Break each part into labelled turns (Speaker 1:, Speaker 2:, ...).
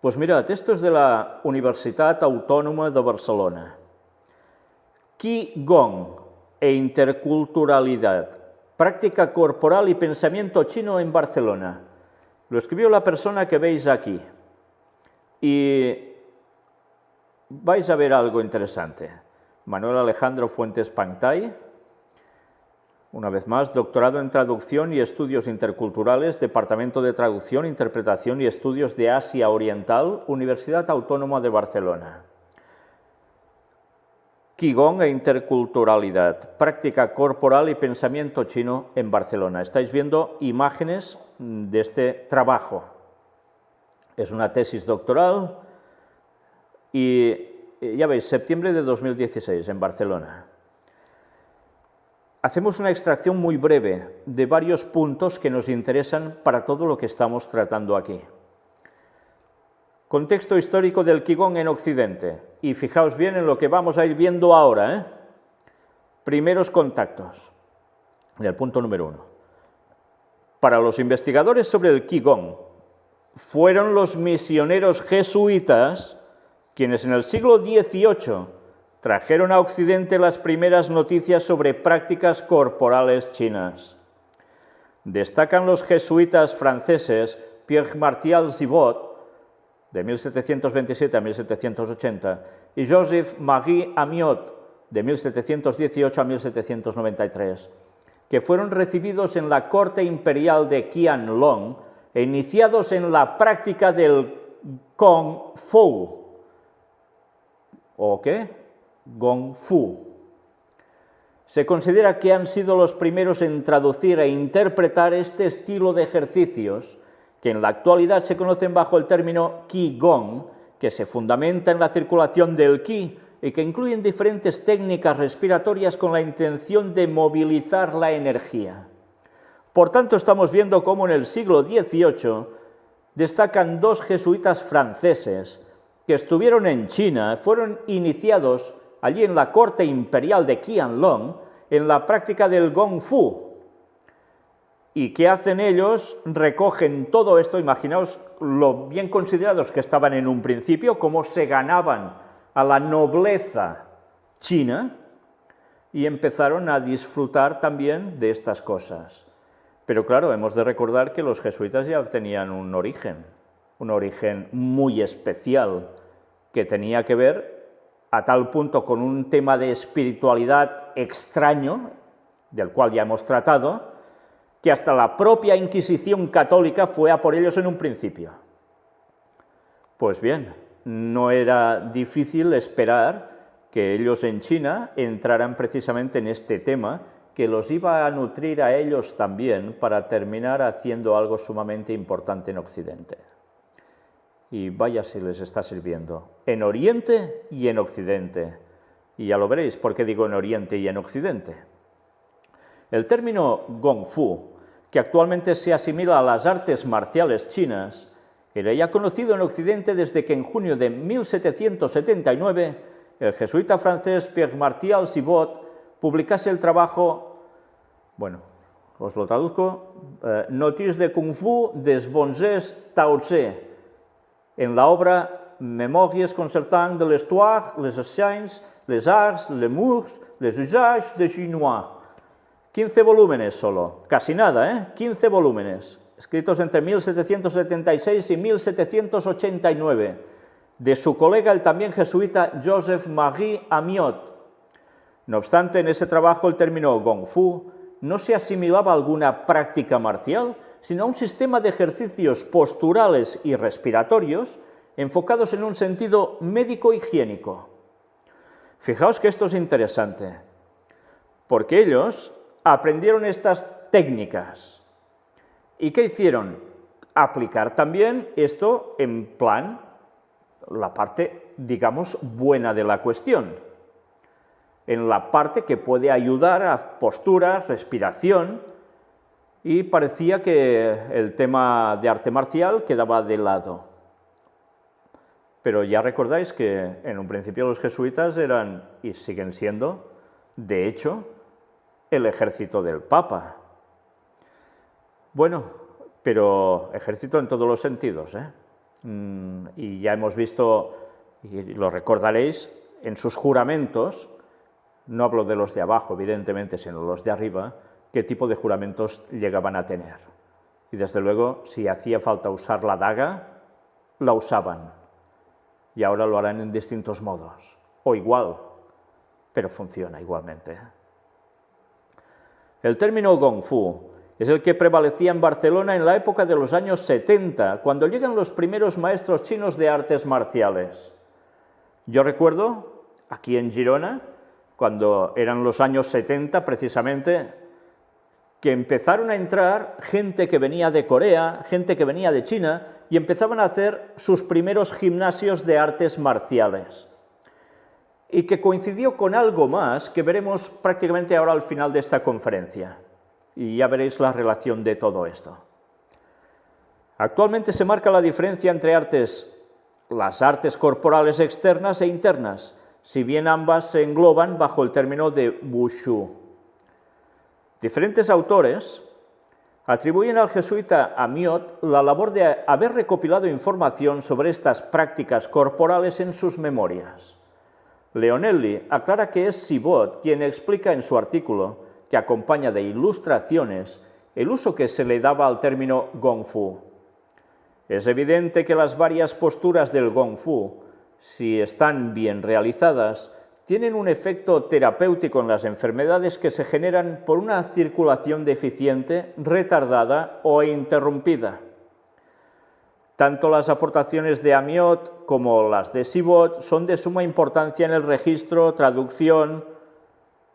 Speaker 1: Pues mirad, esto es de la Universitat Autònoma de Barcelona. Qigong e interculturalidad, práctica corporal y pensamiento chino en Barcelona. Lo escribió la persona que veis aquí. Y vais a ver algo interesante. Manuel Alejandro Fuentes Pantay, una vez más, doctorado en Traducción y Estudios Interculturales, Departamento de Traducción, Interpretación y Estudios de Asia Oriental, Universidad Autónoma de Barcelona. Qigong e interculturalidad, práctica corporal y pensamiento chino en Barcelona. Estáis viendo imágenes de este trabajo. Es una tesis doctoral y ya veis, septiembre de 2016 en Barcelona. Hacemos una extracción muy breve de varios puntos que nos interesan para todo lo que estamos tratando aquí. Contexto histórico del Qigong en Occidente. Y fijaos bien en lo que vamos a ir viendo ahora. Primeros contactos. El punto número 1. Para los investigadores sobre el Qigong, fueron los misioneros jesuitas quienes en el siglo XVIII trajeron a Occidente las primeras noticias sobre prácticas corporales chinas. Destacan los jesuitas franceses Pierre Martial Zibot, de 1727 a 1780, y Joseph-Marie Amiot, de 1718 a 1793, que fueron recibidos en la corte imperial de Qianlong e iniciados en la práctica del Kung Fu. ¿O qué? Gong Fu. Se considera que han sido los primeros en traducir e interpretar este estilo de ejercicios que en la actualidad se conocen bajo el término Qigong, que se fundamenta en la circulación del Qi y que incluyen diferentes técnicas respiratorias con la intención de movilizar la energía. Por tanto, estamos viendo cómo en el siglo XVIII destacan dos jesuitas franceses que estuvieron en China, fueron iniciados allí en la corte imperial de Qianlong en la práctica del Gong Fu. ¿Y qué hacen ellos? Recogen todo esto, imaginaos lo bien considerados que estaban en un principio, cómo se ganaban a la nobleza china y empezaron a disfrutar también de estas cosas. Pero claro, hemos de recordar que los jesuitas ya tenían un origen muy especial, que tenía que ver a tal punto con un tema de espiritualidad extraño, del cual ya hemos tratado, que hasta la propia Inquisición católica fue a por ellos en un principio. Pues bien, no era difícil esperar que ellos en China entraran precisamente en este tema, que los iba a nutrir a ellos también para terminar haciendo algo sumamente importante en Occidente. Y vaya si les está sirviendo, en Oriente y en Occidente. Y ya lo veréis por qué digo en Oriente y en Occidente. El término Gong Fu, que actualmente se asimila a las artes marciales chinas, era ya conocido en Occidente desde que en junio de 1779 el jesuita francés Pierre Martial Zibot publicase el trabajo, bueno, os lo traduzco, Notices de Kung Fu des Bonzes Tao Tse, en la obra Mémoires concernant de l'histoire, les sciences, les arts, les mœurs, les usages des Chinois. 15 volúmenes solo, casi nada, 15 volúmenes, escritos entre 1776 y 1789, de su colega el también jesuita Joseph-Marie Amiot. No obstante, en ese trabajo el término Gong Fu no se asimilaba a alguna práctica marcial, sino a un sistema de ejercicios posturales y respiratorios enfocados en un sentido médico-higiénico. Fijaos que esto es interesante, porque ellos aprendieron estas técnicas. ¿Y qué hicieron? Aplicar también esto en plan, la parte, digamos, buena de la cuestión, en la parte que puede ayudar a posturas, respiración, y parecía que el tema de arte marcial quedaba de lado. Pero ya recordáis que en un principio los jesuitas eran, y siguen siendo, de hecho, el ejército del Papa. Bueno, pero ejército en todos los sentidos, Y ya hemos visto, y lo recordaréis, en sus juramentos, no hablo de los de abajo, evidentemente, sino los de arriba, qué tipo de juramentos llegaban a tener. Y desde luego, si hacía falta usar la daga, la usaban. Y ahora lo harán en distintos modos, o igual, pero funciona igualmente. El término Gong Fu es el que prevalecía en Barcelona en la época de los años 70, cuando llegan los primeros maestros chinos de artes marciales. Yo recuerdo, aquí en Girona, cuando eran los años 70 precisamente, que empezaron a entrar gente que venía de Corea, gente que venía de China, y empezaban a hacer sus primeros gimnasios de artes marciales. Y que coincidió con algo más que veremos prácticamente ahora al final de esta conferencia. Y ya veréis la relación de todo esto. Actualmente se marca la diferencia entre las artes corporales externas e internas, si bien ambas se engloban bajo el término de Wushu. Diferentes autores atribuyen al jesuita Amiot la labor de haber recopilado información sobre estas prácticas corporales en sus memorias. Leonelli aclara que es Sibot quien explica en su artículo, que acompaña de ilustraciones, el uso que se le daba al término Gong Fu. Es evidente que las varias posturas del Gong Fu, si están bien realizadas, tienen un efecto terapéutico en las enfermedades que se generan por una circulación deficiente, retardada o interrumpida. Tanto las aportaciones de Amiot como las de Sibot son de suma importancia en el registro, traducción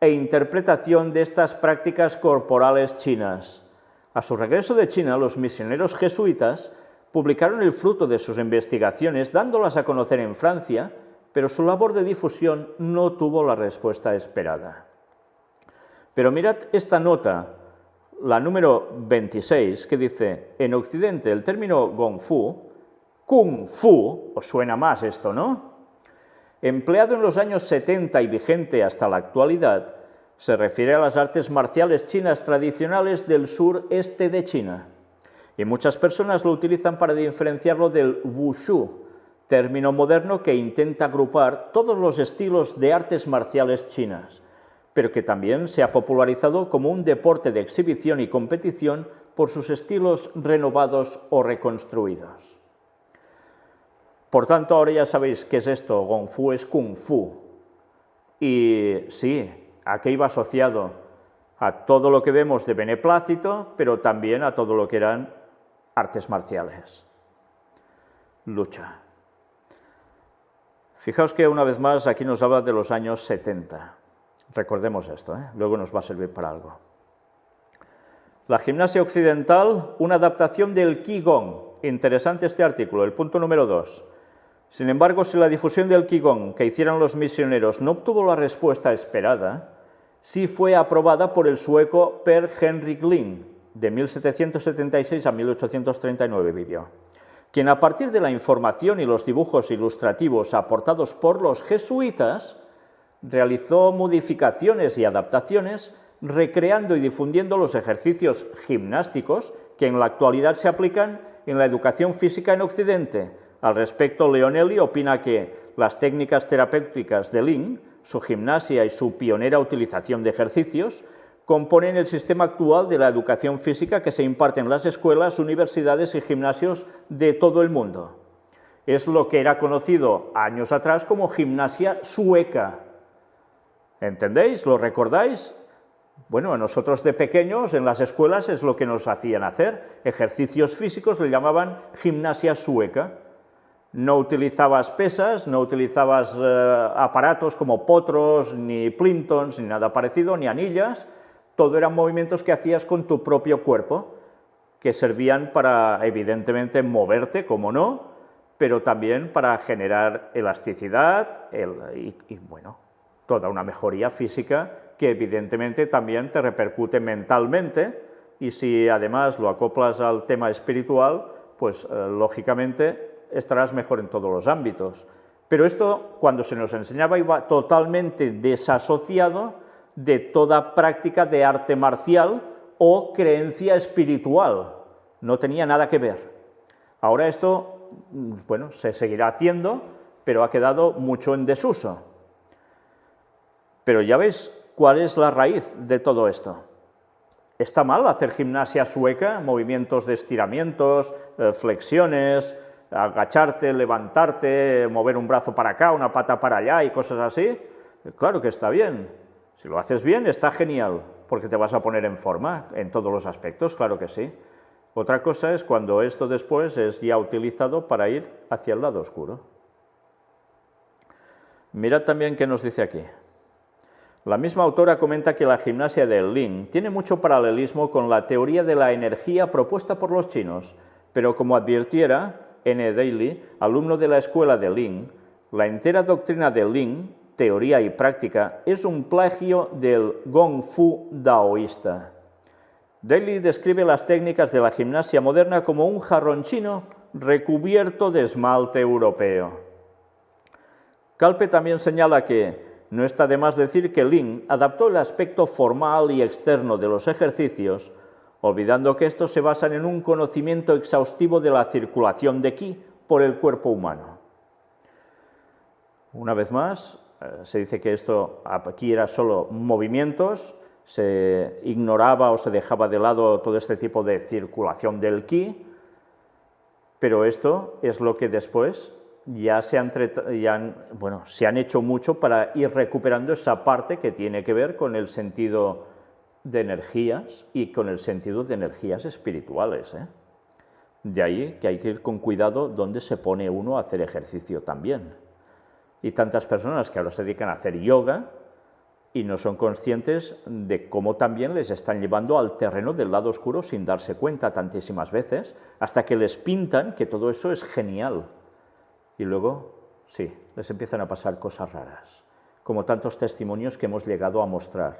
Speaker 1: e interpretación de estas prácticas corporales chinas. A su regreso de China, los misioneros jesuitas publicaron el fruto de sus investigaciones, dándolas a conocer en Francia, pero su labor de difusión no tuvo la respuesta esperada. Pero mirad esta nota, la número 26, que dice: en Occidente el término Gong Fu, Kung Fu, os suena más esto, ¿no?, empleado en los años 70 y vigente hasta la actualidad, se refiere a las artes marciales chinas tradicionales del sureste de China. Y muchas personas lo utilizan para diferenciarlo del Wushu, término moderno que intenta agrupar todos los estilos de artes marciales chinas, pero que también se ha popularizado como un deporte de exhibición y competición por sus estilos renovados o reconstruidos. Por tanto, ahora ya sabéis qué es esto, Gong Fu es Kung Fu. Y sí, ¿a qué iba asociado? A todo lo que vemos de beneplácito, pero también a todo lo que eran artes marciales. Lucha. Fijaos que una vez más aquí nos habla de los años 70. Recordemos esto, luego nos va a servir para algo. La gimnasia occidental, una adaptación del Qigong. Interesante este artículo, el punto número 2. Sin embargo, si la difusión del Qigong que hicieron los misioneros no obtuvo la respuesta esperada, sí fue aprobada por el sueco Per Henrik Ling, de 1776 a 1839 vivió, quien a partir de la información y los dibujos ilustrativos aportados por los jesuitas, realizó modificaciones y adaptaciones, recreando y difundiendo los ejercicios gimnásticos que en la actualidad se aplican en la educación física en Occidente. Al respecto, Leonelli opina que las técnicas terapéuticas de Ling, su gimnasia y su pionera utilización de ejercicios, componen el sistema actual de la educación física que se imparte en las escuelas, universidades y gimnasios de todo el mundo. Es lo que era conocido años atrás como gimnasia sueca. ¿Entendéis? ¿Lo recordáis? Bueno, a nosotros de pequeños en las escuelas es lo que nos hacían hacer. Ejercicios físicos le llamaban gimnasia sueca. No utilizabas pesas, no utilizabas aparatos como potros, ni plintons, ni nada parecido, ni anillas. Todo eran movimientos que hacías con tu propio cuerpo, que servían para, evidentemente, moverte, como no, pero también para generar elasticidad y bueno, toda una mejoría física que evidentemente también te repercute mentalmente, y si además lo acoplas al tema espiritual, pues lógicamente estarás mejor en todos los ámbitos. Pero esto, cuando se nos enseñaba, iba totalmente desasociado de toda práctica de arte marcial o creencia espiritual. No tenía nada que ver. Ahora esto bueno, se seguirá haciendo, pero ha quedado mucho en desuso. Pero ya veis cuál es la raíz de todo esto. ¿Está mal hacer gimnasia sueca, movimientos de estiramientos, flexiones, agacharte, levantarte, mover un brazo para acá, una pata para allá y cosas así? Claro que está bien. Si lo haces bien, está genial, porque te vas a poner en forma en todos los aspectos, claro que sí. Otra cosa es cuando esto después es ya utilizado para ir hacia el lado oscuro. Mirad también qué nos dice aquí. La misma autora comenta que la gimnasia del Ling tiene mucho paralelismo con la teoría de la energía propuesta por los chinos, pero como advirtiera N. Daly, alumno de la escuela de Ling, la entera doctrina de Ling, teoría y práctica, es un plagio del Gong Fu daoísta. Daly describe las técnicas de la gimnasia moderna como un jarrón chino recubierto de esmalte europeo. Calpe también señala que no está de más decir que Ling adaptó el aspecto formal y externo de los ejercicios, olvidando que estos se basan en un conocimiento exhaustivo de la circulación de Qi por el cuerpo humano. Una vez más, se dice que esto aquí era solo movimientos, se ignoraba o se dejaba de lado todo este tipo de circulación del Qi, pero esto es lo que después se han hecho mucho para ir recuperando esa parte que tiene que ver con el sentido de energías y con el sentido de energías espirituales. De ahí que hay que ir con cuidado dónde se pone uno a hacer ejercicio también. Y tantas personas que ahora se dedican a hacer yoga y no son conscientes de cómo también les están llevando al terreno del lado oscuro sin darse cuenta tantísimas veces, hasta que les pintan que todo eso es genial. Y luego, sí, les empiezan a pasar cosas raras, como tantos testimonios que hemos llegado a mostrar.